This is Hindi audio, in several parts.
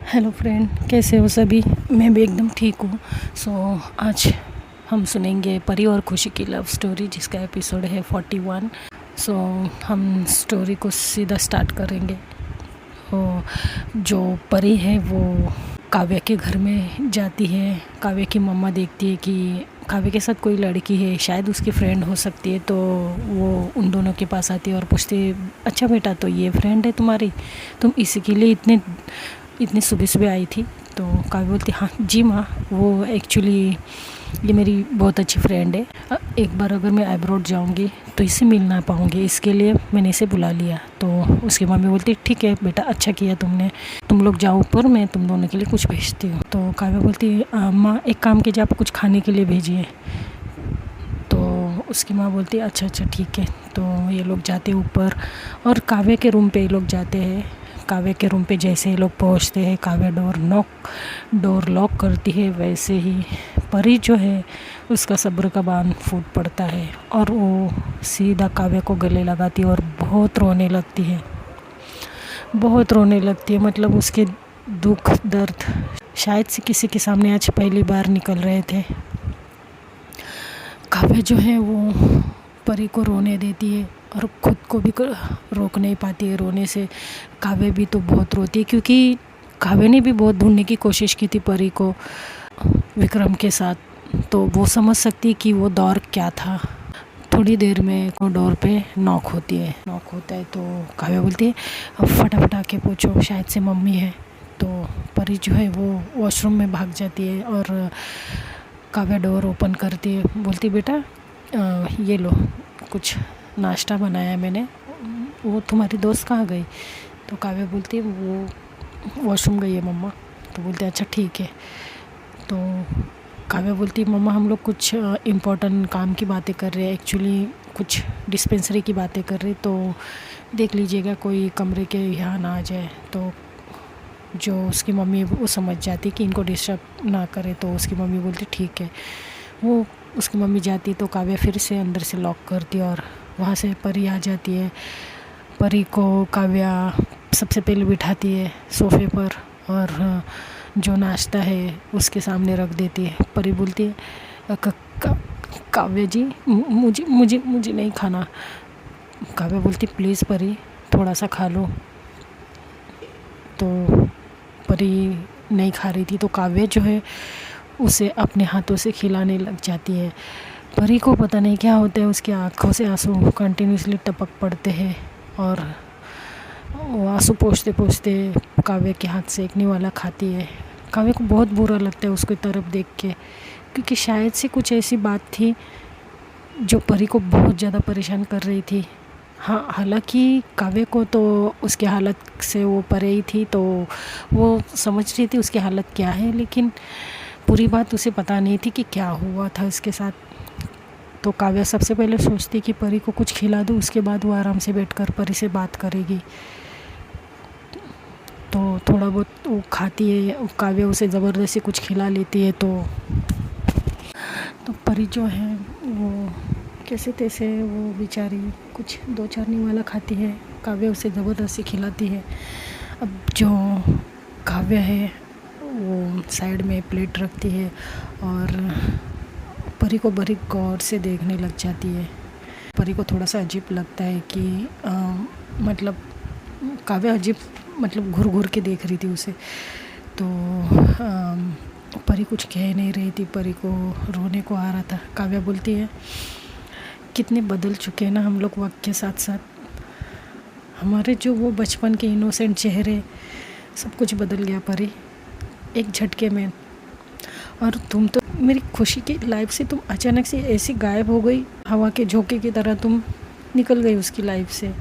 हेलो फ्रेंड, कैसे हो सभी। मैं भी एकदम ठीक हूँ। आज हम सुनेंगे परी और खुशी की लव स्टोरी, जिसका एपिसोड है 41। हम स्टोरी को सीधा स्टार्ट करेंगे। जो परी है वो काव्या के घर में जाती है। काव्या की मम्मा देखती है कि काव्या के साथ कोई लड़की है, शायद उसकी फ्रेंड हो सकती है। तो वो उन दोनों के पास आती है और पूछती है, अच्छा बेटा, तो ये फ्रेंड है तुम्हारी, तुम इसी के लिए इतनी सुबह सुबह आई थी। तो काव्या बोलती, हाँ जी माँ, वो एक्चुअली ये मेरी बहुत अच्छी फ्रेंड है। एक बार अगर मैं अब्रॉड जाऊंगी तो इससे मिल ना पाऊंगी, इसके लिए मैंने इसे बुला लिया। तो उसकी मम्मी बोलती, ठीक है बेटा, अच्छा किया तुमने, तुम लोग जाओ ऊपर, मैं तुम दोनों के लिए कुछ भेजती हूँ। तो काव्या बोलती, माँ एक काम कीजिए, आप कुछ खाने के लिए भेजिए। तो उसकी माँ बोलती, अच्छा अच्छा ठीक है। तो ये लोग जाते ऊपर और काव्या के रूम पे ये लोग जाते हैं। काव्या के रूम पे जैसे ये लोग पहुंचते हैं, काव्या डोर लॉक करती है। वैसे ही परी जो है उसका सब्र का बांध फूट पड़ता है और वो सीधा काव्या को गले लगाती है और बहुत रोने लगती है, बहुत रोने लगती है। मतलब उसके दुख दर्द शायद से किसी के सामने आज पहली बार निकल रहे थे। काव्या जो है वो परी को रोने देती है और ख़ुद को भी रोक नहीं पाती है रोने से। काव्या भी तो बहुत रोती है, क्योंकि काव्या ने भी बहुत ढूंढने की कोशिश की थी परी को विक्रम के साथ। तो वो समझ सकती कि वो दौर क्या था। थोड़ी देर में को डोर पे नॉक होता है। तो काव्या बोलती है, अब फटाफट आके पूछो, शायद से मम्मी है। तो परी जो है वो वॉशरूम में भाग जाती है और काव्या डोर ओपन करती है। बोलती, बेटा ये लो, कुछ नाश्ता बनाया मैंने, वो तुम्हारी दोस्त कहाँ गई। तो काव्या बोलती है, वो वॉशरूम गई है मम्मा। तो बोलते, अच्छा ठीक है। तो काव्या बोलती, मम्मा हम लोग कुछ इम्पोर्टेंट काम की बातें कर रहे हैं, एक्चुअली कुछ डिस्पेंसरी की बातें कर रहे, तो देख लीजिएगा कोई कमरे के यहाँ ना आ जाए। तो जो उसकी मम्मी वो समझ जाती कि इनको डिस्टर्ब ना करे। तो उसकी मम्मी बोलती, ठीक है। वो उसकी मम्मी जाती तो काव्या फिर से अंदर से लॉक करती और वहाँ से परी आ जाती है। परी को काव्या सबसे पहले बिठाती है सोफ़े पर और जो नाश्ता है उसके सामने रख देती है। परी बोलती है, काव्या जी, मुझे नहीं खाना। काव्या बोलती, प्लीज़ परी, थोड़ा सा खा लो। तो परी नहीं खा रही थी, तो काव्या जो है उसे अपने हाथों से खिलाने लग जाती है। परी को पता नहीं क्या होता है, उसकी आँखों से आंसू कंटिन्यूसली टपक पड़ते हैं और वो आंसू पोंछते पोंछते काव्या के हाथ से एक निवाला खाती है। काव्या को बहुत बुरा लगता है उसकी तरफ देख के, क्योंकि शायद से कुछ ऐसी बात थी जो परी को बहुत ज़्यादा परेशान कर रही थी। हाँ, हालांकि काव्या को तो उसकी हालत से वो परे ही थी, तो वो समझ रही थी उसकी हालत क्या है, लेकिन पूरी बात उसे पता नहीं थी कि क्या हुआ था इसके साथ। तो काव्या सबसे पहले सोचती कि परी को कुछ खिला दूँ, उसके बाद वो आराम से बैठकर परी से बात करेगी। तो थोड़ा बहुत वो खाती है, काव्या उसे ज़बरदस्ती कुछ खिला लेती है। तो परी जो है वो कैसे तैसे वो बेचारी कुछ 2-4 निवाला खाती है। काव्या उसे ज़बरदस्ती खिलाती है। अब जो काव्या है वो साइड में प्लेट रखती है और परी को बड़ी गौर से देखने लग जाती है। परी को थोड़ा सा अजीब लगता है कि मतलब काव्या अजीब, मतलब घूर घूर के देख रही थी उसे। तो परी कुछ कह नहीं रही थी, परी को रोने को आ रहा था। काव्या बोलती है, कितने बदल चुके हैं ना हम लोग वक्त के साथ साथ। हमारे जो वो बचपन के इनोसेंट चेहरे, सब कुछ बदल गया परी एक झटके में। और तुम तो मेरी खुशी की लाइफ से तुम अचानक से ऐसी गायब हो गई, हवा के झोंके की तरह तुम निकल गई उसकी लाइफ से।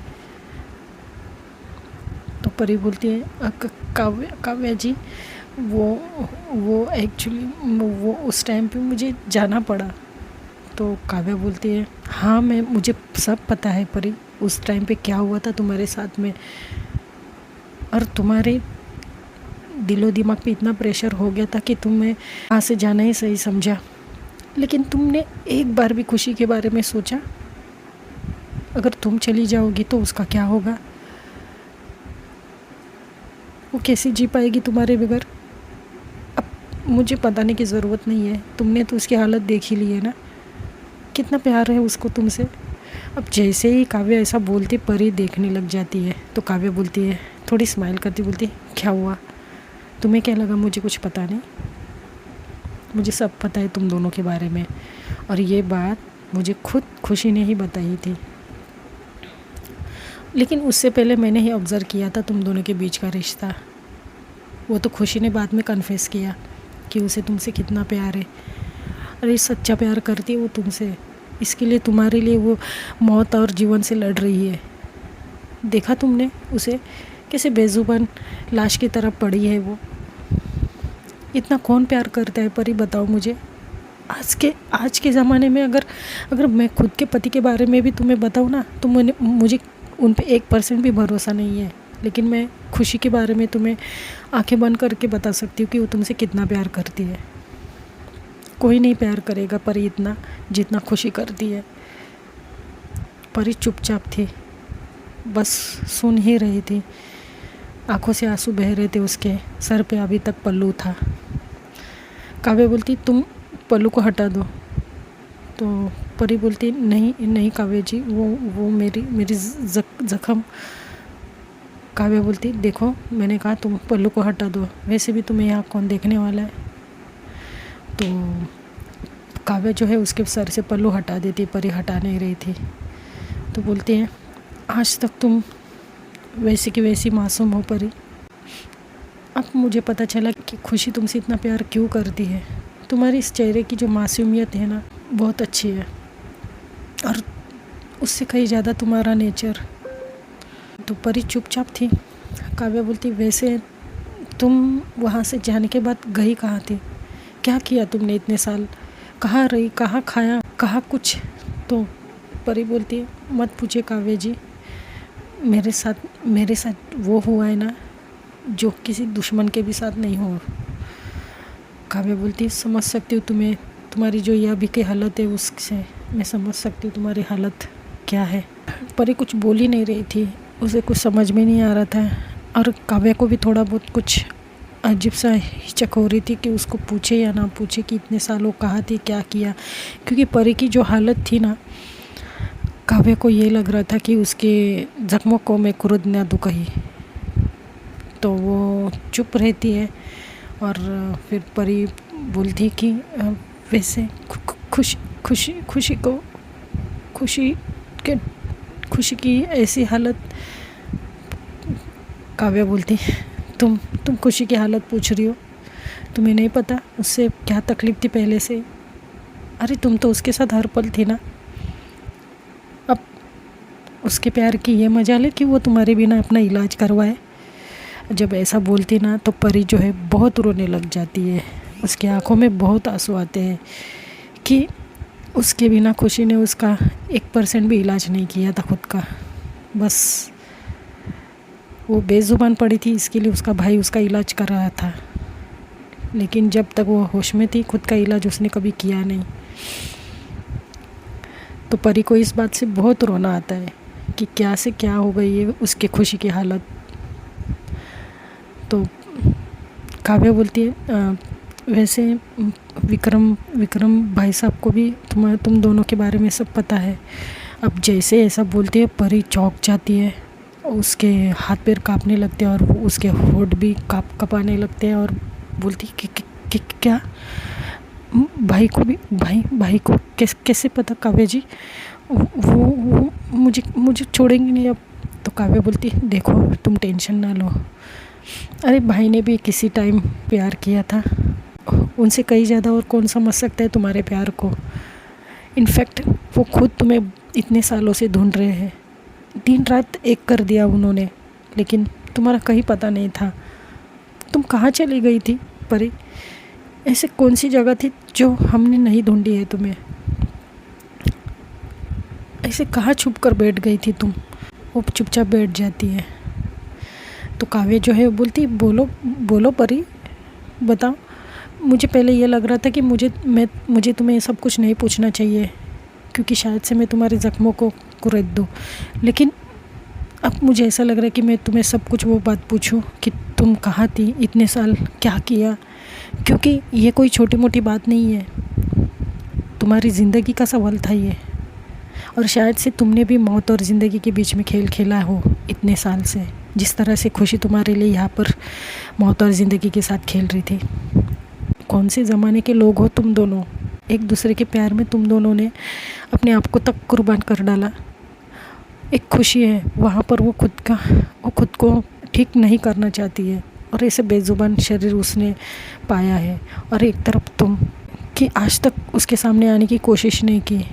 तो परी बोलती है, काव्या जी, वो एक्चुअली वो उस टाइम पे मुझे जाना पड़ा। तो काव्या बोलती है, हाँ मुझे सब पता है परी, उस टाइम पे क्या हुआ था तुम्हारे साथ में, और तुम्हारे दिलो दिमाग पे इतना प्रेशर हो गया था कि तुम्हें वहाँ से जाना ही सही समझा। लेकिन तुमने एक बार भी खुशी के बारे में सोचा? अगर तुम चली जाओगी तो उसका क्या होगा? वो कैसे जी पाएगी तुम्हारे बगैर। अब मुझे बताने की ज़रूरत नहीं है, तुमने तो उसकी हालत देख ही ली है ना, कितना प्यार है उसको तुमसे। अब जैसे ही काव्य ऐसा बोलती परी देखने लग जाती है, तो काव्य बोलती है, थोड़ी स्माइल करती बोलती, क्या हुआ, तुम्हें क्या लगा मुझे कुछ पता नहीं? मुझे सब पता है तुम दोनों के बारे में, और ये बात मुझे खुद खुशी ने ही बताई थी। लेकिन उससे पहले मैंने ही ऑब्ज़र्व किया था तुम दोनों के बीच का रिश्ता। वो तो खुशी ने बाद में कन्फेस किया कि उसे तुमसे कितना प्यार है। अरे सच्चा प्यार करती है वो तुमसे, इसके लिए तुम्हारे लिए वो मौत और जीवन से लड़ रही है। देखा तुमने उसे कैसे बेजुबान लाश की तरह पड़ी है वो। इतना कौन प्यार करता है परी, बताओ मुझे। आज के ज़माने में अगर मैं खुद के पति के बारे में भी तुम्हें बताऊँ ना, तो मुझे उन पे 1% भी भरोसा नहीं है। लेकिन मैं खुशी के बारे में तुम्हें आंखें बंद करके बता सकती हूँ कि वो तुमसे कितना प्यार करती है। कोई नहीं प्यार करेगा परी इतना जितना खुशी करती है। परी चुपचाप थी, बस सुन ही रही थी। आंखों से आंसू बह रहे थे उसके सर पे, अभी तक पल्लू था। काव्य बोलती, तुम पल्लू को हटा दो। तो परी बोलती, नहीं नहीं काव्य जी, वो मेरी ज़ख्म। काव्य बोलती, देखो मैंने कहा तुम पल्लू को हटा दो, वैसे भी तुम्हें यहाँ कौन देखने वाला है। तो काव्य जो है उसके सर से पल्लू हटा देती, परी हटा नहीं रही थी। तो बोलती हैं, आज तक तुम वैसी की वैसी मासूम हो परी। अब मुझे पता चला कि खुशी तुमसे इतना प्यार क्यों करती है। तुम्हारी इस चेहरे की जो मासूमियत है ना, बहुत अच्छी है, और उससे कहीं ज़्यादा तुम्हारा नेचर। तो परी चुपचाप थी। काव्य बोलती, वैसे तुम वहाँ से जाने के बाद गई कहाँ थी, क्या किया तुमने इतने साल, कहाँ रही, कहाँ खाया, कहाँ कुछ। तो परी बोलती है, मत पूछिए काव्य जी, मेरे साथ वो हुआ है ना जो किसी दुश्मन के भी साथ नहीं हो। काव्य बोलती, समझ सकती हूँ तुम्हें, तुम्हारी जो यह अभी की हालत है उससे मैं समझ सकती हूँ तुम्हारी हालत क्या है। परी कुछ बोल ही नहीं रही थी, उसे कुछ समझ में नहीं आ रहा था, और काव्य को भी थोड़ा बहुत कुछ अजीब सा हिचक हो रही थी कि उसको पूछे या ना पूछे कि इतने सालों कहाँ थी, क्या किया। क्योंकि परी की जो हालत थी ना, काव्य को ये लग रहा था कि उसके जख्मों को मैं कुरुद ना दूँ कहीं। तो वो चुप रहती है, और फिर परी बोलती कि वैसे खुशी की ऐसी हालत। काव्य बोलती, तुम खुशी की हालत पूछ रही हो, तुम्हें नहीं पता उससे क्या तकलीफ़ थी पहले से। अरे तुम तो उसके साथ हर पल थी ना। अब उसके प्यार की ये मजाल है कि वो तुम्हारे बिना अपना इलाज करवाए। जब ऐसा बोलती ना, तो परी जो है बहुत रोने लग जाती है। उसकी आंखों में बहुत आंसू आते हैं कि उसके बिना खुशी ने उसका 1% भी इलाज नहीं किया था खुद का। बस वो बेज़ुबान पड़ी थी, इसके लिए उसका भाई उसका इलाज कर रहा था, लेकिन जब तक वो होश में थी खुद का इलाज उसने कभी किया नहीं। तो परी को इस बात से बहुत रोना आता है कि क्या से क्या हो गई है उसकी खुशी की हालत। तो काव्य बोलती है, वैसे विक्रम भाई साहब को भी तुम दोनों के बारे में सब पता है। अब जैसे ऐसा बोलती है, परी चौंक जाती है, उसके हाथ पैर कांपने लगते हैं, और उसके होठ भी कपाने लगते हैं, और बोलती कि क्या भाई को कैसे पता काव्य जी, वो मुझे छोड़ेंगे नहीं अब। तो काव्य बोलती, देखो तुम टेंशन ना लो, अरे भाई ने भी किसी टाइम प्यार किया था, उनसे कहीं ज़्यादा और कौन समझ सकता है तुम्हारे प्यार को। इनफैक्ट वो खुद तुम्हें इतने सालों से ढूंढ रहे हैं, दिन रात एक कर दिया उन्होंने, लेकिन तुम्हारा कहीं पता नहीं था। तुम कहाँ चली गई थी परी, ऐसे कौन सी जगह थी जो हमने नहीं ढूंढी है तुम्हें, ऐसे कहाँ छुप कर बैठ गई थी तुम। वो चुपचाप बैठ जाती है। तो काव्य जो है बोलती, बोलो परी, बताओ। मुझे पहले ये लग रहा था कि मुझे तुम्हें सब कुछ नहीं पूछना चाहिए, क्योंकि शायद से मैं तुम्हारे ज़ख्मों को कुरेद दूँ, लेकिन अब मुझे ऐसा लग रहा है कि मैं तुम्हें सब कुछ वो बात पूछूं कि तुम कहाँ थी इतने साल, क्या किया? क्योंकि ये कोई छोटी मोटी बात नहीं है, तुम्हारी ज़िंदगी का सवाल था ये। और शायद से तुमने भी मौत और ज़िंदगी के बीच में खेल खेला हो इतने साल से, जिस तरह से खुशी तुम्हारे लिए यहाँ पर मौत और ज़िंदगी के साथ खेल रही थी। कौन से ज़माने के लोग हो तुम दोनों? एक दूसरे के प्यार में तुम दोनों ने अपने आप को तक कुर्बान कर डाला। एक खुशी है वहाँ पर, वो खुद को ठीक नहीं करना चाहती है, और ऐसे बेज़ुबान शरीर उसने पाया है। और एक तरफ तुम कि आज तक उसके सामने आने की कोशिश नहीं की,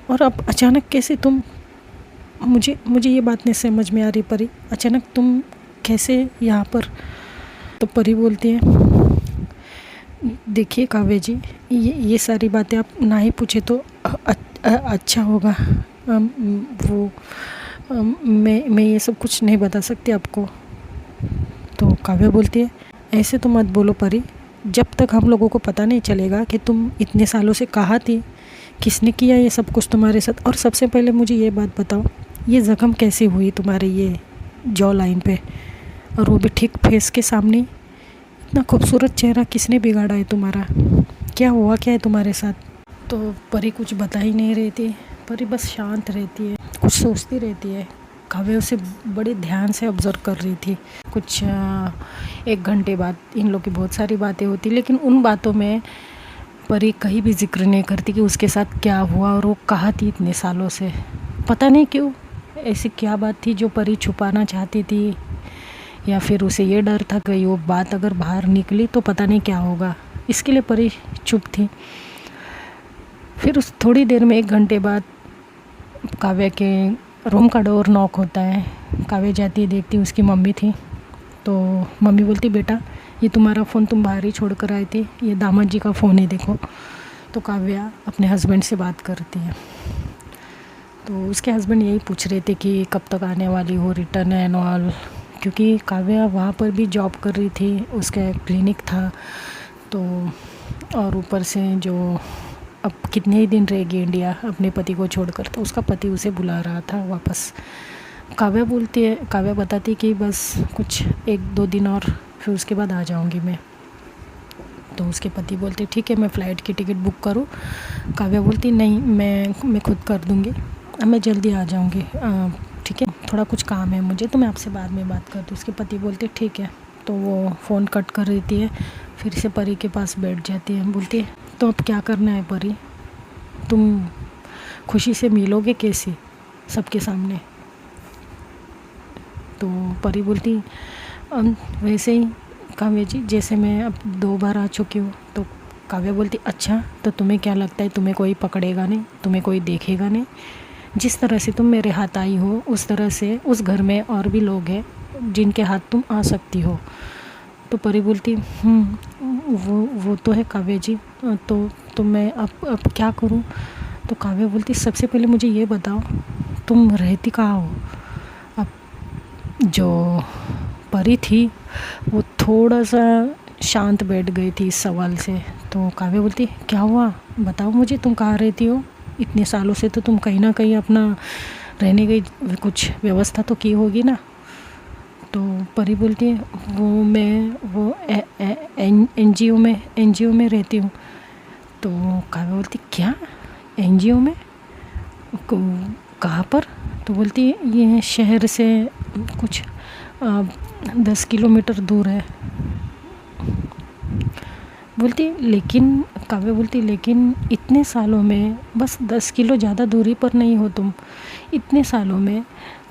और अब अचानक कैसे तुम, मुझे ये बात नहीं समझ में आ रही परी, अचानक तुम कैसे यहाँ पर? तो परी बोलती है, देखिए काव्य जी, ये सारी बातें आप ना ही पूछे तो अच्छा होगा। मैं ये सब कुछ नहीं बता सकती आपको। तो काव्य बोलती है, ऐसे तो मत बोलो परी, जब तक हम लोगों को पता नहीं चलेगा कि तुम इतने सालों से कहाँ थी, किसने किया ये सब कुछ तुम्हारे साथ। और सबसे पहले मुझे ये बात बताओ, ये ज़ख्म कैसे हुई तुम्हारे ये जॉ लाइन पे, और वो भी ठीक फेस के सामने? इतना खूबसूरत चेहरा किसने बिगाड़ा है तुम्हारा? क्या हुआ, क्या है तुम्हारे साथ? तो परी कुछ बता ही नहीं रही थी। परी बस शांत रहती है, कुछ सोचती रहती है। काव्य उसे बड़े ध्यान से ऑब्ज़र्व कर रही थी। कुछ 1 घंटे बाद इन लोग की बहुत सारी बातें होती, लेकिन उन बातों में परी कहीं भी जिक्र नहीं करती कि उसके साथ क्या हुआ और वो कहाँ थी इतने सालों से। पता नहीं क्यों, ऐसी क्या बात थी जो परी छुपाना चाहती थी, या फिर उसे ये डर था कि वो बात अगर बाहर निकली तो पता नहीं क्या होगा, इसके लिए परी चुप थी। फिर उस थोड़ी देर में 1 घंटे बाद काव्य के रूम का डोर नॉक होता है। काव्य जाती है, देखती उसकी मम्मी थी। तो मम्मी बोलती, बेटा ये तुम्हारा फ़ोन तुम बाहर ही छोड़ कर आए थे, ये दामाद जी का फ़ोन है देखो। तो काव्या अपने हस्बैंड से बात करती है। तो उसके हस्बैंड यही पूछ रहे थे कि कब तक आने वाली हो, रिटर्न एंड ऑल, क्योंकि काव्या वहाँ पर भी जॉब कर रही थी, उसका क्लिनिक था। तो और ऊपर से जो अब कितने ही दिन रहेगी इंडिया अपने पति को छोड़कर, तो उसका पति उसे बुला रहा था वापस। काव्या बताती कि बस कुछ 1-2 दिन और, फिर उसके बाद आ जाऊंगी मैं। तो उसके पति बोलते, ठीक है मैं फ़्लाइट की टिकट बुक करूँ? काव्या बोलती, नहीं मैं खुद कर दूँगी, अब मैं जल्दी आ जाऊँगी, ठीक है, थोड़ा कुछ काम है मुझे, तो मैं आपसे बाद में बात करती हूँ। उसके पति बोलते, ठीक है। तो वो फ़ोन कट कर देती है, फिर से परी के पास बैठ जाती है। बोलती है, तो अब क्या करना है परी, तुम खुशी से मिलोगे कैसे सबके सामने? तो परी बोलती, वैसे ही काव्य जी, जैसे मैं अब 2 बार आ चुकी हूँ। तो काव्या बोलती, अच्छा तो तुम्हें क्या लगता है तुम्हें कोई पकड़ेगा नहीं, तुम्हें कोई देखेगा नहीं? जिस तरह से तुम मेरे हाथ आई हो, उस तरह से उस घर में और भी लोग हैं जिनके हाथ तुम आ सकती हो। तो परी बोलती, वो तो है काव्य जी, तो मैं अब क्या करूं? तो काव्य बोलती, सबसे पहले मुझे ये बताओ तुम रहती कहाँ हो? अब जो परी थी वो थोड़ा सा शांत बैठ गई थी इस सवाल से। तो काव्य बोलती, क्या हुआ बताओ मुझे, तुम कहाँ रहती हो? इतने सालों से तो तुम कहीं ना कहीं अपना रहने की कुछ व्यवस्था तो की होगी ना? तो परी बोलती है, वो एनजीओ में रहती हूँ। तो काव्या बोलती, क्या एनजीओ में, कहाँ पर? तो बोलती है, ये शहर से कुछ 10 किलोमीटर दूर है। बोलती, लेकिन काव्या बोलती, लेकिन इतने सालों में बस 10 किलो ज़्यादा दूरी पर नहीं हो तुम, इतने सालों में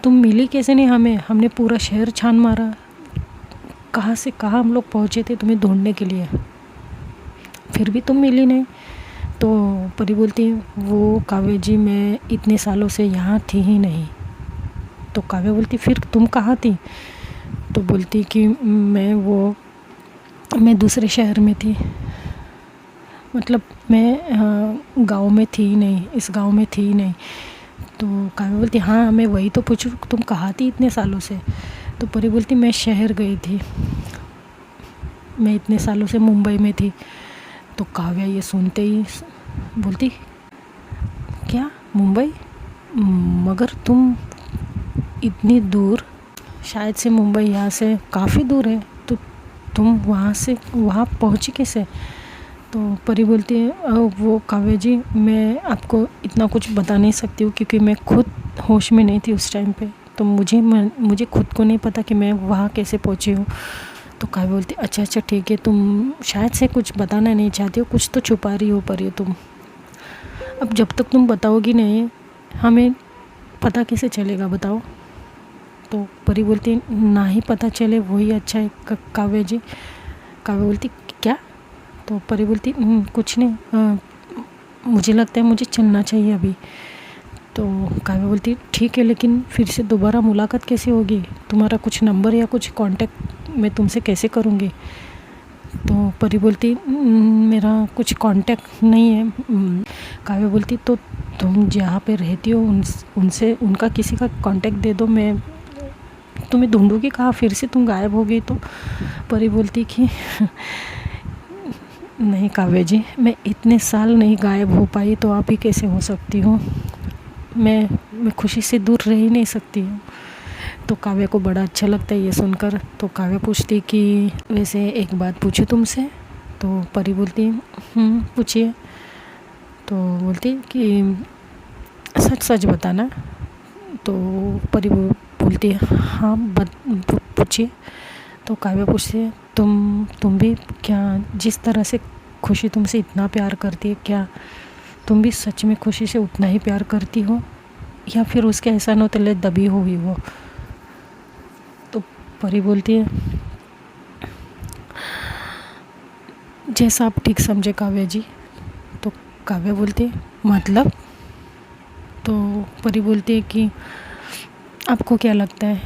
तुम मिली कैसे नहीं हमें? हमने पूरा शहर छान मारा, कहाँ से कहाँ हम लोग पहुँचे थे तुम्हें ढूंढने के लिए, फिर भी तुम मिली नहीं। तो परी बोलती, वो काव्य जी मैं इतने सालों से यहाँ थी ही नहीं। तो काव्या बोलती, फिर तुम कहाँ थी? तो बोलती कि मैं दूसरे शहर में थी, मतलब मैं गांव में थी ही नहीं, इस गांव में थी ही नहीं। तो काव्या बोलती, हाँ मैं वही तो पूछूं, तुम कहाँ थी इतने सालों से? तो परी बोलती, मैं शहर गई थी, मैं इतने सालों से मुंबई में थी। तो काव्या ये सुनते ही बोलती, क्या मुंबई? मगर तुम इतनी दूर, शायद से मुंबई यहाँ से काफ़ी दूर है, तो तुम वहाँ पहुँची कैसे? तो परी बोलती है वो काव्या जी, मैं आपको इतना कुछ बता नहीं सकती हूँ क्योंकि मैं खुद होश में नहीं थी उस टाइम पे, तो मुझे खुद को नहीं पता कि मैं वहाँ कैसे पहुँची हूँ। तो काव्या बोलती अच्छा ठीक है, तुम शायद से कुछ बताना नहीं चाहती हो, कुछ तो छुपा रही हो परी तुम। अब जब तक तुम बताओगी नहीं हमें पता कैसे चलेगा बताओ? तो परी बोलती ना ही पता चले वही अच्छा है काव्या जी। काव्या बोलती क्या? तो परी बोलती कुछ नहीं, मुझे लगता है मुझे चलना चाहिए अभी। तो काव्या बोलती ठीक है, लेकिन फिर से दोबारा मुलाकात कैसे होगी? तुम्हारा कुछ नंबर या कुछ कांटेक्ट मैं तुमसे कैसे करूँगी? तो परी बोलती मेरा कुछ कांटेक्ट नहीं है। काव्या बोलती तो तुम जहाँ पे रहती हो उनसे उनका किसी का कांटेक्ट दे दो, मैं तुम्हें ढूंढूंगी कहाँ, फिर से तुम गायब हो गई तो? परी बोलती कि नहीं काव्या जी, मैं इतने साल नहीं गायब हो पाई तो आप ही कैसे हो सकती हो? मैं खुशी से दूर रह ही नहीं सकती हूँ। तो काव्या को बड़ा अच्छा लगता है ये सुनकर। तो काव्या पूछती कि वैसे एक बात पूछूं तुमसे? तो परी बोलती पूछिए। तो बोलती कि सच सच बताना। तो परी बोलती है हाँ पूछिए। तो काव्या पूछती है तुम भी क्या, जिस तरह से खुशी तुमसे इतना प्यार करती है, क्या तुम भी सच में खुशी से उतना ही प्यार करती हो, या फिर उसके एहसानों तले दबी हुई हो? तो परी बोलती है जैसा आप ठीक समझे काव्या जी। तो काव्या बोलती है मतलब? तो परी बोलती है कि आपको क्या लगता है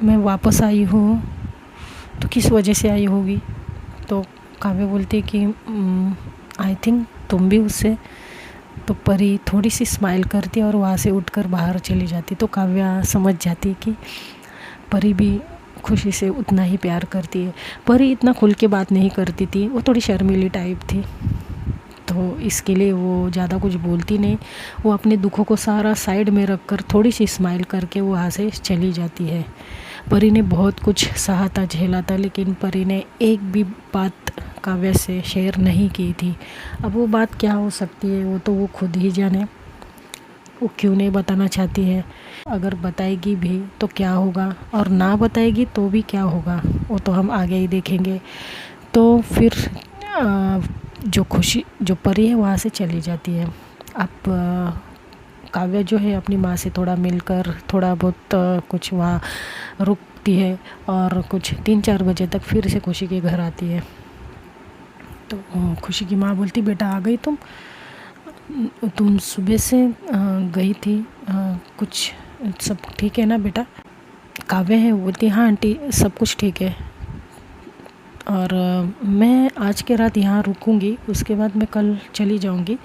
मैं वापस आई हूँ तो किस वजह से आई होगी? तो काव्या बोलती है कि आई थिंक तुम भी उससे। तो परी थोड़ी सी स्माइल करती है और वहाँ से उठकर बाहर चली जाती। तो काव्या समझ जाती कि परी भी खुशी से उतना ही प्यार करती है। परी इतना खुल के बात नहीं करती थी, वो थोड़ी शर्मीली टाइप थी, तो इसके लिए वो ज़्यादा कुछ बोलती नहीं। वो अपने दुखों को सारा साइड में रख कर थोड़ी सी स्माइल करके वो वहाँ से चली जाती है। परी ने बहुत कुछ सहा था, झेला था, लेकिन परी ने एक भी बात काव्या से शेयर नहीं की थी। अब वो बात क्या हो सकती है वो तो वो खुद ही जाने, वो क्यों नहीं बताना चाहती है। अगर बताएगी भी तो क्या होगा, और ना बताएगी तो भी क्या होगा, वो तो हम आगे ही देखेंगे। तो फिर जो परी है वहाँ से चली जाती है। अब काव्या जो है अपनी माँ से थोड़ा मिलकर थोड़ा बहुत कुछ वहाँ रुकती है और कुछ 3-4 बजे तक फिर से खुशी के घर आती है। तो खुशी की माँ बोलती बेटा आ गई तुम सुबह से गई थी, कुछ सब ठीक है ना बेटा? काव्या है बोलती हाँ आंटी सब कुछ ठीक है, और मैं आज के रात यहाँ रुकूंगी, उसके बाद मैं कल चली जाऊंगी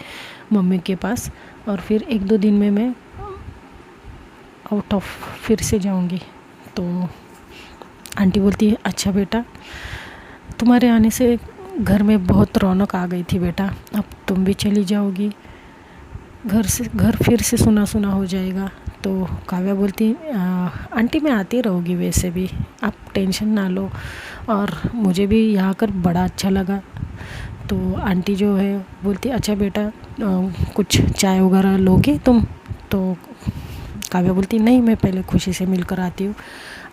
मम्मी के पास, और फिर 1-2 दिन में मैं आउट ऑफ फिर से जाऊंगी। तो आंटी बोलती है अच्छा बेटा, तुम्हारे आने से घर में बहुत रौनक आ गई थी बेटा, अब तुम भी चली जाओगी, घर फिर से सुना सुना हो जाएगा। तो काव्या बोलती आंटी मैं आती रहूँगी, वैसे भी आप टेंशन ना लो, और मुझे भी यहाँ आकर बड़ा अच्छा लगा। तो आंटी जो है बोलती अच्छा बेटा कुछ चाय वगैरह लोगे तुम? तो काव्या बोलती नहीं मैं पहले खुशी से मिलकर आती हूँ।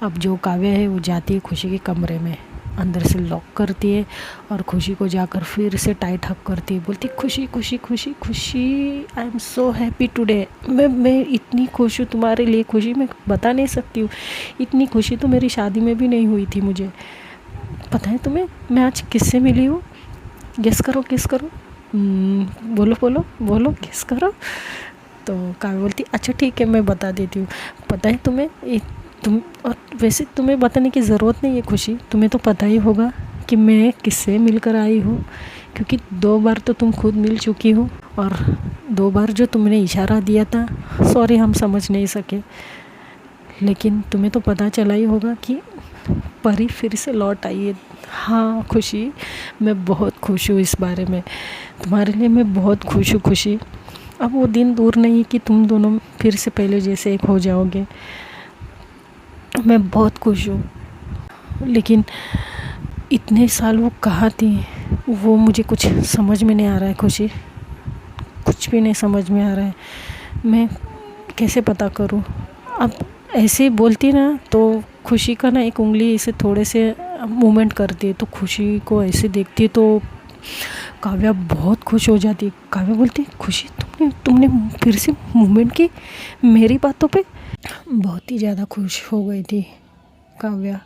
अब जो काव्या है वो जाती है खुशी के कमरे में, अंदर से लॉक करती है और खुशी को जाकर फिर से टाइट हक करती है, बोलती खुशी खुशी खुशी खुशी I am so happy today. मैं इतनी खुश हूँ तुम्हारे लिए खुशी, मैं बता नहीं सकती हूँ। इतनी खुशी तो मेरी शादी में भी नहीं हुई थी मुझे। पता है तुम्हें मैं आज किससे मिली हूँ? गेस करो बोलो बोलो बोलो गेस करो। तो काव्या बोलती अच्छा ठीक है मैं बता देती हूँ। पता है तुम्हें और वैसे तुम्हें बताने की ज़रूरत नहीं है खुशी, तुम्हें तो पता ही होगा कि मैं किससे मिलकर आई हूँ, क्योंकि 2 बार तो तुम खुद मिल चुकी हो, और 2 बार जो तुमने इशारा दिया था सॉरी हम समझ नहीं सके, लेकिन तुम्हें तो पता चला ही होगा कि परी फिर से लौट आई है। हाँ खुशी मैं बहुत खुश हूँ इस बारे में, तुम्हारे लिए मैं बहुत खुश हूँ खुशी। अब वो दिन दूर नहीं कि तुम दोनों फिर से पहले जैसे एक हो जाओगे, मैं बहुत खुश हूँ। लेकिन इतने साल वो कहाँ थी, वो मुझे कुछ समझ में नहीं आ रहा है खुशी, कुछ भी नहीं समझ में आ रहा है। मैं कैसे पता करूँ? अब ऐसे बोलती ना तो खुशी का ना एक उंगली ऐसे थोड़े से मूवमेंट करती है, तो खुशी को ऐसे देखती है तो काव्या बहुत खुश हो जाती है। काव्या बोलती है, खुशी तुमने तुमने फिर से मूवमेंट की मेरी बातों पे। बहुत ही ज़्यादा खुश हो गई थी काव्या,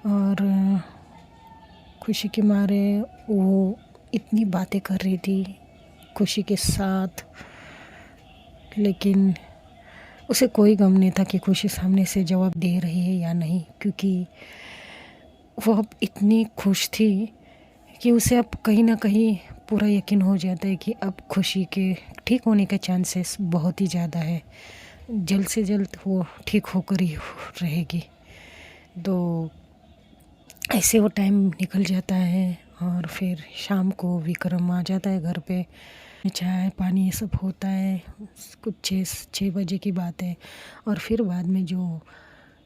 और खुशी के मारे वो इतनी बातें कर रही थी खुशी के साथ, लेकिन उसे कोई गम नहीं था कि खुशी सामने से जवाब दे रही है या नहीं, क्योंकि वो अब इतनी खुश थी कि उसे अब कहीं ना कहीं पूरा यकीन हो जाता है कि अब खुशी के ठीक होने के चांसेस बहुत ही ज़्यादा है, जल्द से जल्द वो ठीक होकर ही रहेगी। तो ऐसे वो टाइम निकल जाता है, और फिर शाम को विक्रम आ जाता है घर पे। चाय पानी ये सब होता है, कुछ 6 बजे की बात है। और फिर बाद में जो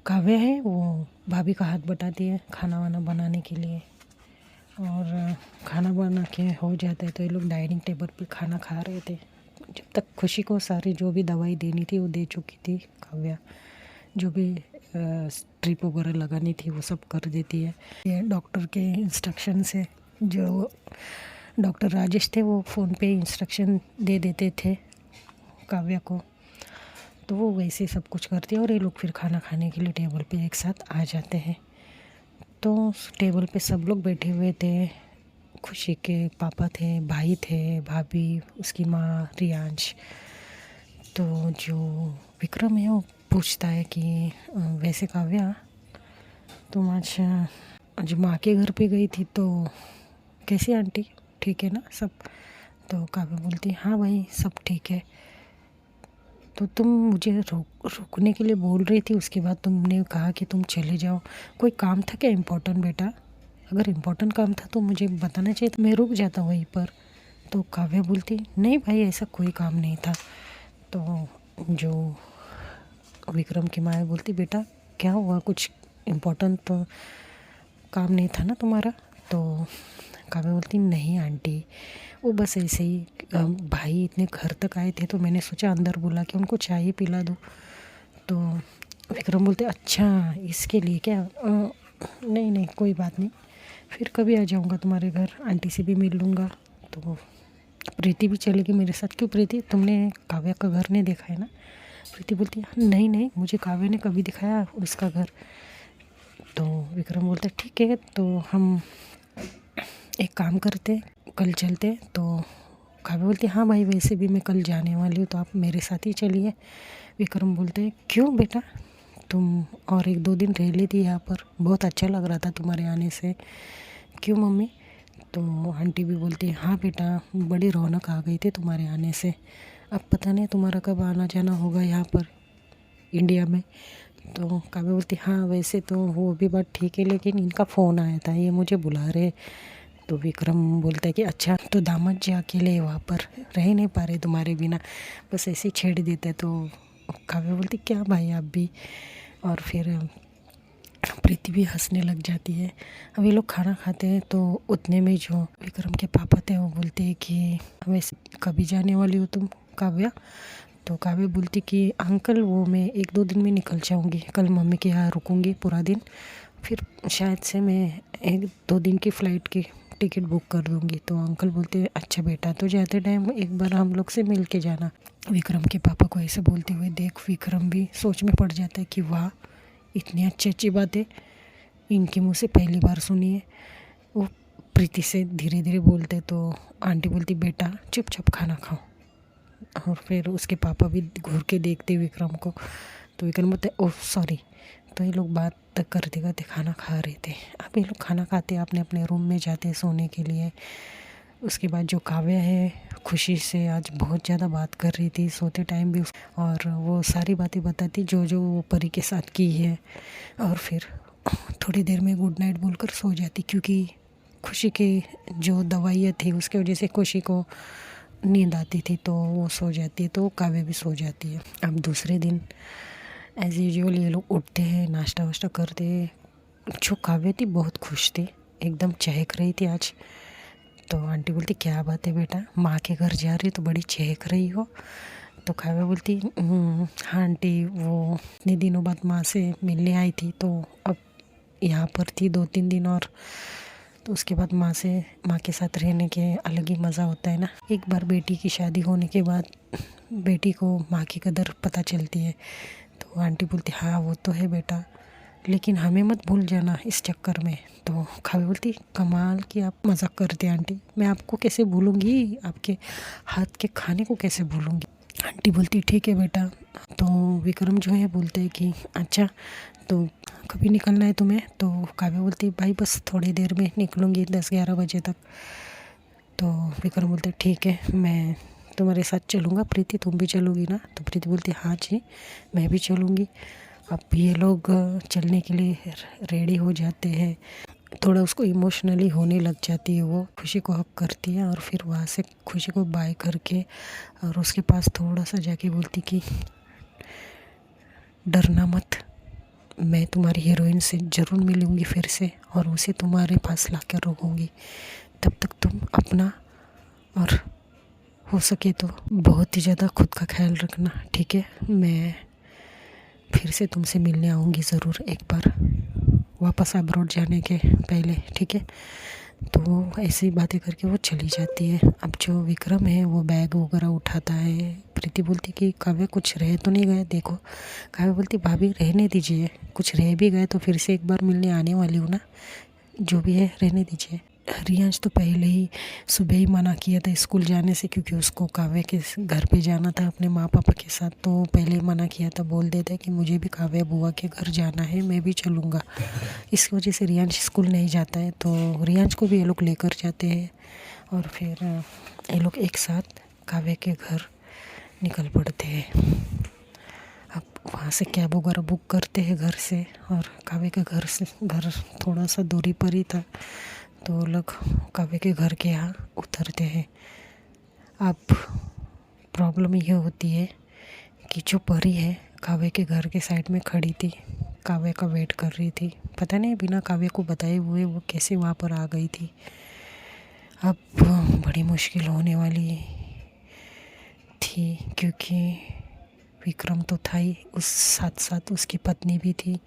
काव्या है वो भाभी का हाथ बटाती है खाना वाना बनाने के लिए, और खाना बना के हो जाता है तो ये लोग डाइनिंग टेबल पे खाना खा रहे थे। जब तक खुशी को सारी जो भी दवाई देनी थी वो दे चुकी थी काव्या, जो भी स्ट्रिप वगैरह लगानी थी वो सब कर देती है। ये डॉक्टर के इंस्ट्रक्शन से, जो डॉक्टर राजेश थे वो फ़ोन पे इंस्ट्रक्शन दे देते थे काव्या को, तो वो वैसे सब कुछ करती है। और ये लोग फिर खाना खाने के लिए टेबल पे एक साथ आ जाते हैं। तो टेबल पे सब लोग बैठे हुए थे, खुशी के पापा थे, भाई थे, भाभी, उसकी माँ रियांश। तो जो विक्रम है वो पूछता है कि वैसे काव्या तुम आज माँ के घर पे गई थी तो कैसी आंटी, ठीक है ना सब? तो काव्या बोलती है, हाँ भाई सब ठीक है। तो तुम मुझे रुकने के लिए बोल रही थी, उसके बाद तुमने कहा कि तुम चले जाओ, कोई काम था क्या इम्पोर्टेंट बेटा? अगर इम्पोर्टेंट काम था तो मुझे बताना चाहिए, तो मैं रुक जाता वहीं पर। तो काव्या बोलती, नहीं भाई ऐसा कोई काम नहीं था। तो जो विक्रम की माँ बोलती, बेटा क्या हुआ, कुछ इम्पोर्टेंट तो काम नहीं था ना तुम्हारा? तो काव्या बोलती, नहीं आंटी, वो बस ऐसे ही भाई इतने घर तक आए थे तो मैंने सोचा अंदर बुला के उनको चाय पिला दूँ। तो विक्रम बोलते, अच्छा इसके लिए क्या? नहीं नहीं कोई बात नहीं, फिर कभी आ जाऊँगा तुम्हारे घर, आंटी से भी मिल लूँगा। तो प्रीति भी चलेगी मेरे साथ। क्यों प्रीति, तुमने काव्या का घर नहीं देखा है ना? प्रीति बोलती है, नहीं नहीं मुझे काव्या ने कभी दिखाया उसका घर। तो विक्रम बोलता है, ठीक है तो हम एक काम करते, कल चलते। तो काव्या बोलती है, हाँ भाई वैसे भी मैं कल जाने वाली हूँ तो आप मेरे साथ ही चलिए। विक्रम बोलते हैं, क्यों बेटा, तुम और 1-2 दिन रह लेती यहाँ पर, बहुत अच्छा लग रहा था तुम्हारे आने से। क्यों मम्मी? तो आंटी भी बोलती है, हाँ बेटा बड़ी रौनक आ गई थी तुम्हारे आने से, अब पता नहीं तुम्हारा कब आना जाना होगा यहाँ पर इंडिया में। तो काव्या बोलती, हाँ वैसे तो वो भी बात ठीक है, लेकिन इनका फ़ोन आया था, ये मुझे बुला रहे। तो विक्रम बोलता है कि अच्छा तो दामाद जी अकेले वहाँ पर रह नहीं पा रहे तुम्हारे बिना, बस ऐसे ही छेड़ देते। तो काव्या बोलती, क्या भाई आप भी? और फिर प्रीति भी हंसने लग जाती है। अब ये लोग खाना खाते हैं तो उतने में जो विक्रम के पापा थे वो बोलते हैं कि वैसे कभी जाने वाली हो तुम काव्या? तो काव्या बोलती कि अंकल वो मैं 1-2 दिन में निकल जाऊँगी, कल मम्मी के यहाँ रुकूँगी पूरा दिन, फिर शायद से मैं 1-2 दिन की फ़्लाइट की टिकट बुक कर दूँगी। तो अंकल बोलते हैं, अच्छा बेटा तो जाते टाइम एक बार हम लोग से मिल के जाना। विक्रम के पापा को ऐसे बोलते हुए देख विक्रम भी सोच में पड़ जाता है कि वाह इतनी अच्छी अच्छी बातें इनके मुँह से पहली बार सुनी है। वो प्रीति से धीरे धीरे बोलते तो आंटी बोलती, बेटा चुपचाप खाना खाओ। और फिर उसके पापा भी घूर के देखते विक्रम को। तो विक्रम बोलते, ओह सॉरी। तो ये लोग बात तक करते करते खाना खा रहे थे। अब ये लोग खाना खाते अपने अपने रूम में जाते सोने के लिए। उसके बाद जो काव्या है खुशी से आज बहुत ज़्यादा बात कर रही थी सोते टाइम भी, और वो सारी बातें बताती जो जो वो परी के साथ की है। और फिर थोड़ी देर में गुड नाइट बोलकर सो जाती, क्योंकि खुशी की जो दवाइयाँ थी उसके वजह से खुशी को नींद आती थी, तो वो सो जाती है, तो काव्या भी सो जाती है। अब दूसरे दिन एज़ यूजुअल ये लोग उठते हैं, नाश्ता वाश्ता करते हैं। जो काव्या थी बहुत खुश थी एकदम चहक रही थी आज। तो आंटी बोलती क्या बात है बेटा, माँ के घर जा रही हो तो बड़ी चहक रही हो। तो काव्या बोलती हाँ आंटी, वो इतने दिनों बाद माँ से मिलने आई थी, तो अब यहाँ पर थी 2-3 दिन, और तो उसके बाद माँ के साथ रहने के अलग ही मज़ा होता है ना। एक बार बेटी की शादी होने के बाद बेटी को माँ की कदर पता चलती है। तो आंटी बोलती हाँ वो तो है बेटा, लेकिन हमें मत भूल जाना इस चक्कर में। तो काव्या बोलती कमाल की आप मजाक करते हैं आंटी, मैं आपको कैसे भूलूंगी, आपके हाथ के खाने को कैसे भूलूंगी। आंटी बोलती ठीक है बेटा। तो विक्रम जो है बोलते हैं कि अच्छा तो कभी निकलना है तुम्हें। तो काव्या बोलती भाई बस थोड़ी देर में निकलूँगी, 10-11 बजे तक। तो विक्रम बोलते ठीक है, मैं तुम्हारे साथ चलूँगा, प्रीति तुम भी चलोगी ना। तो प्रीति बोलती हाँ जी मैं भी चलूँगी। अब ये लोग चलने के लिए रेडी हो जाते हैं। थोड़ा उसको इमोशनली होने लग जाती है, वो खुशी को हक करती है और फिर वहाँ से खुशी को बाय करके और उसके पास थोड़ा सा जाके बोलती कि डरना मत, मैं तुम्हारी हीरोइन से ज़रूर मिलूँगी फिर से और उसे तुम्हारे पास ला कर रखूँगी। तब तक तुम अपना और हो सके तो बहुत ही ज़्यादा खुद का ख्याल रखना, ठीक है। मैं फिर से तुमसे मिलने आऊँगी ज़रूर एक बार, वापस अब्रॉड जाने के पहले, ठीक है। तो ऐसी बातें करके वो चली जाती है। अब जो विक्रम है वो बैग वगैरह उठाता है। प्रीति बोलती कि काव्य कुछ रह तो नहीं गए देखो। काव्य बोलती भाभी रहने दीजिए, कुछ रह भी गए तो फिर से एक बार मिलने आने वाली हूँ ना, जो भी है रहने दीजिए। रियांश तो पहले ही सुबह ही मना किया था स्कूल जाने से, क्योंकि उसको काव्य के घर पे जाना था अपने माँ पापा के साथ। तो पहले ही मना किया था, बोल देता कि मुझे भी काव्य बुआ के घर जाना है, मैं भी चलूँगा। इस वजह से रियांश स्कूल नहीं जाता है। तो रियांश को भी ये लोग लेकर जाते हैं और फिर ये लोग एक साथ काव्य के घर निकल पड़ते हैं। अब वहाँ से कैब वगैरह बुक करते हैं घर से, और काव्य के घर थोड़ा सा दूरी पर ही था। तो वो लोग काव्य के घर के यहाँ उतरते हैं। अब प्रॉब्लम ये होती है कि जो परी है काव्य के घर के साइड में खड़ी थी, काव्य का वेट कर रही थी। पता नहीं बिना काव्य को बताए हुए वो कैसे वहाँ पर आ गई थी। अब बड़ी मुश्किल होने वाली थी, क्योंकि विक्रम तो था ही, उस साथ साथ उसकी पत्नी भी थी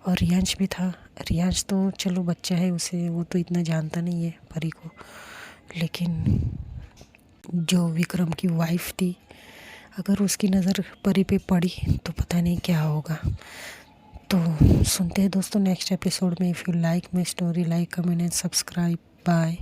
और रियांश भी था। रियांश तो चलो बच्चा है, उसे वो तो इतना जानता नहीं है परी को, लेकिन जो विक्रम की वाइफ थी, अगर उसकी नज़र परी पे पड़ी तो पता नहीं क्या होगा। तो सुनते हैं दोस्तों नेक्स्ट एपिसोड में। If you like my story, like, comment and subscribe. Bye.